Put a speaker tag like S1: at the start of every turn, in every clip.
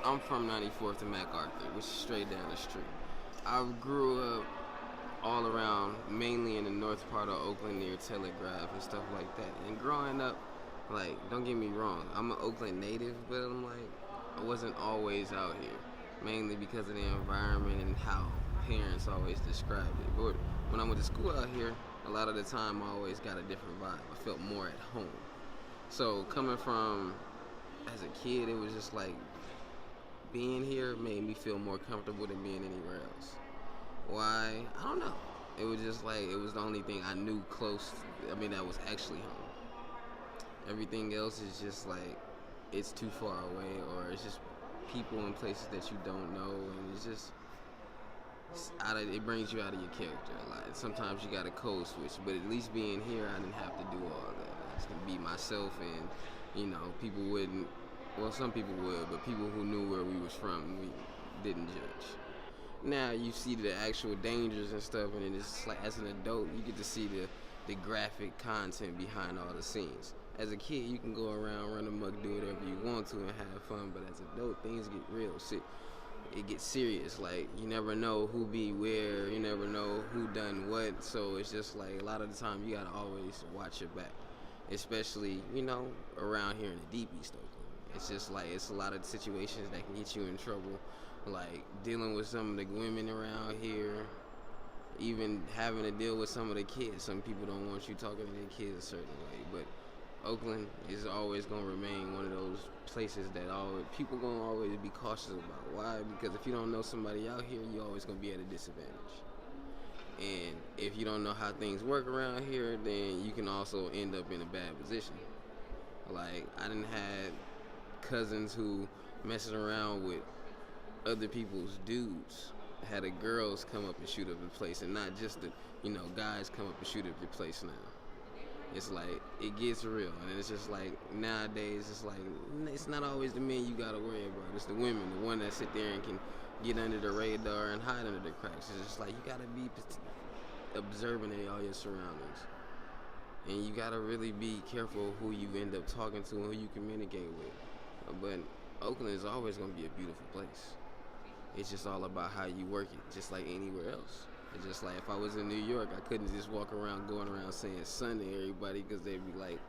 S1: I'm from 94th and MacArthur, which is straight down the street. I grew up all around, mainly in the north part of Oakland near Telegraph and stuff like that. And growing up, like, don't get me wrong, I'm an Oakland native, but I'm like, I wasn't always out here, mainly because of the environment and how parents always described it. But when I went to school out here, a lot of the time I always got a different vibe. I felt more at home. So coming from as a kid, it was just like being here made me feel more comfortable than being anywhere else. Why? I don't know. It was just like it was the only thing I knew close. That was actually home. Everything else is just like it's too far away, or it's just people and places that you don't know, and it brings you out of your character a lot. Sometimes you got to code switch, but at least being here, I didn't have to do all that. I just could be myself, and people wouldn't. Well, some people would, but people who knew where we was from, we didn't judge. Now you see the actual dangers and stuff, and it's like as an adult, you get to see the graphic content behind all the scenes. As a kid, you can go around, run amok, do whatever you want to, and have fun. But as an adult, things get real. It gets serious. Like you never know who be where, you never know who done what. So it's just like a lot of the time you gotta always watch your back, especially around here in the deep East Oakland. It's just like it's a lot of situations that can get you in trouble, like dealing with some of the women around here, even having to deal with some of the kids. Some people don't want you talking to their kids a certain way, but Oakland is always going to remain one of those places that people going to always be cautious about. Why? Because if you don't know somebody out here, you're always going to be at a disadvantage. And if you don't know how things work around here, then you can also end up in a bad position. Like, I done had cousins who messing around with other people's dudes. Had the girls come up and shoot up the place, and not just the guys come up and shoot up your place now. It's like it gets real, and it's just like nowadays it's like it's not always the men you gotta worry about. It's the women, the one that sit there and can get under the radar and hide under the cracks. It's just like you gotta be observant of all your surroundings, and you gotta really be careful who you end up talking to and who you communicate with. But Oakland is always gonna be a beautiful place. It's just all about how you work it, just like anywhere else. It's just like if I was in New York, I couldn't just walk around going around saying son to everybody, because they'd be like,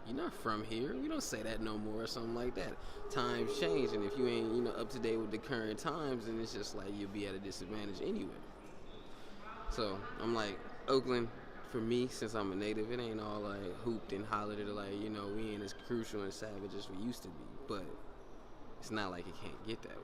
S1: you're not from here. We don't say that no more, or something like that. Times change, and if you ain't up to date with the current times, then it's just like you'll be at a disadvantage anyway. So I'm like, Oakland, for me, since I'm a native, it ain't all like hooped and hollered at like, we ain't as crucial and savage as we used to be. But it's not like it can't get that way.